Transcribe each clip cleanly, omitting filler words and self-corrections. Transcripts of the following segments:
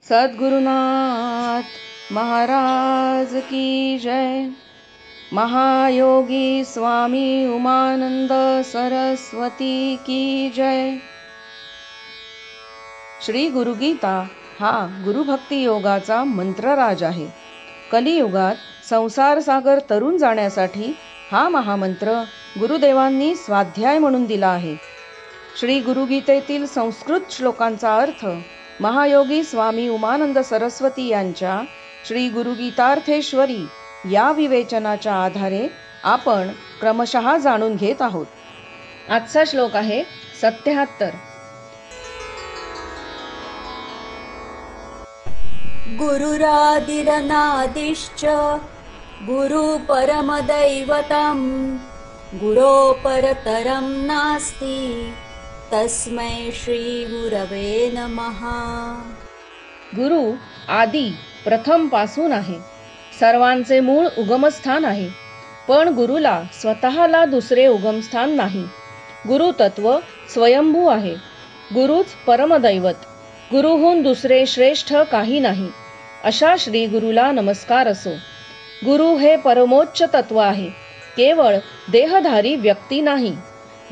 सद्गुरुनाथ महाराज की जय। महायोगी स्वामी उमानंद सरस्वती की जय। श्री गुरुगीता हा गुरुभक्ती योगाचा मंत्रराज आहे. कलियुगात संसार सागर तरून जाण्यासाठी हा महामंत्र गुरुदेवांनी स्वाध्याय म्हणून दिला आहे. श्री गुरुगीतेतील संस्कृत श्लोकांचा अर्थ महायोगी स्वामी उमानंद सरस्वती यांच्या श्री गुरुगीतार्थेश्वरी या विवेचनाच्या आधारे आपण क्रमशः जाणून घेत आहोत. आजचा श्लोक आहे 77. गुरुरादिरनादिश्च गुरु परमदैवतं गुरो परतरं नास्ति तस्मै श्री गुरवे नमः. गुरु आदी प्रथम पासून आहे, सर्वांचे मूळ उगमस्थान आहे. पण गुरुला स्वतःला दुसरे उगमस्थान नाही. गुरु तत्व स्वयंभू आहे. गुरुच परमदैवत, गुरुहून दुसरे श्रेष्ठ काही नाही. अशा श्री गुरुला नमस्कार असो. गुरु हे परमोच्च तत्व आहे, केवळ देहधारी व्यक्ती नाही.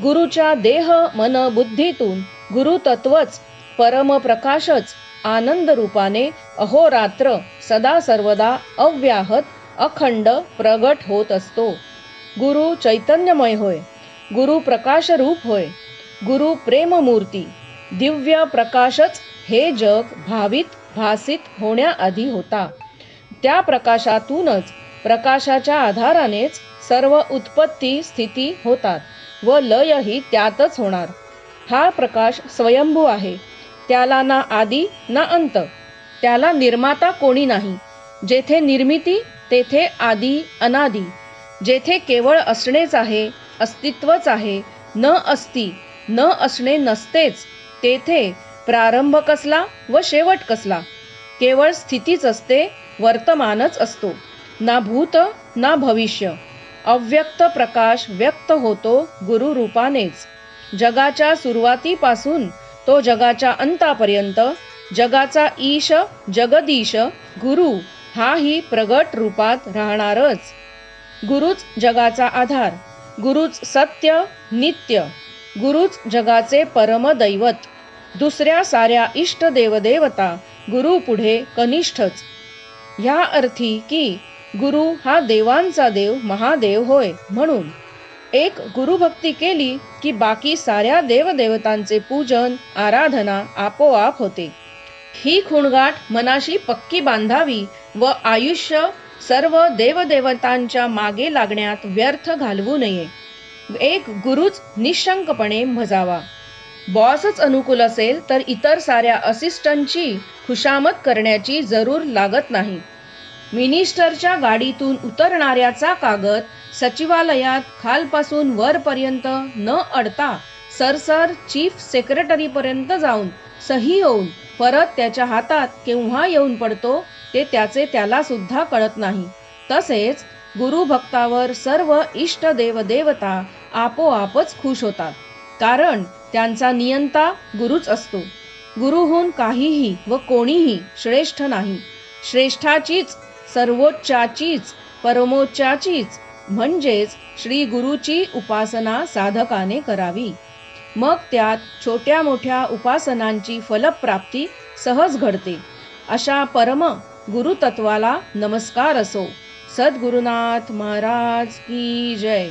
गुरुच्या देह मन बुद्धीतून गुरु तत्वच परम प्रकाशच आनंद रूपाने अहोरात्र सदा सर्वदा अव्याहत अखंड प्रगट होत असतो. गुरु चैतन्यमय होय, गुरु प्रकाश रूप होय, गुरु प्रेममूर्ती दिव्य प्रकाशच हे जग भावित भासित होण्याआधी होता. त्या प्रकाशातूनच प्रकाशाच्या आधारानेच सर्व उत्पत्ती स्थिती होतात व लयही त्यातच होणार. हा प्रकाश स्वयंभू आहे, त्याला ना आदी ना अंत, त्याला निर्माता कोणी नाही. जेथे निर्मिती तेथे आदी अनादी, जेथे केवळ असणेच आहे अस्तित्वच आहे, न अस्ति न असणे नसतेच, तेथे प्रारंभ कसला व शेवट कसला. केवळ स्थितीच असते, वर्तमानच असतो, ना भूत ना भविष्य. अव्यक्त प्रकाश व्यक्त होतो गुरु रूपानेच. जगाच्या सुरुवातीपासून तो जगाच्या अंतापर्यंत जगाचा ईश जगदीश गुरु हाही प्रगट रूपात राहणारच. गुरुच जगाचा आधार, गुरुच सत्य नित्य, गुरुच जगाचे परम दैवत. दुसऱ्या साऱ्या इष्ट देवदेवता गुरु पुढे कनिष्ठच. ह्या अर्थी की गुरु हा देवांचा देव महादेव होय. म्हणून एक गुरुभक्ती केली की बाकी साऱ्या देवदेवतांचे पूजन आराधना आपोआप होते. ही खुणगाठ मनाशी पक्की बांधावी व आयुष्य सर्व देवदेवतांच्या मागे लागण्यात व्यर्थ घालवू नये. एक गुरुच निशंकपणे भजावा. बॉसच अनुकूल असेल तर इतर साऱ्या असिस्टंटची खुशामत करण्याची जरूर लागत नाही. मिनिस्टरच्या गाडीतून उतरणाऱ्याचा कागद सचिवालयात खालपासून वरपर्यंत न अडता सरसर चीफ सेक्रेटरीपर्यंत जाऊन सही होऊन परत त्याच्या हातात केव्हा येऊन पडतो ते त्याचे त्याला सुद्धा कळत नाही. तसेच गुरुभक्तावर सर्व इष्ट देवदेवता आपोआपच खुश होतात, कारण त्यांचा नियंता गुरुच असतो. गुरुहून काहीही व कोणीही श्रेष्ठ नाही. श्रेष्ठाचीच सर्वोच्चाचीच परमोच्चाचीच म्हणजेच श्री गुरुची उपासना साधकाने करावी. मग त्यात छोट्या मोठ्या उपासनांची फलप्राप्ती सहज घडते. अशा परम गुरुतत्वाला नमस्कार असो. सद्गुरुनाथ महाराज की जय.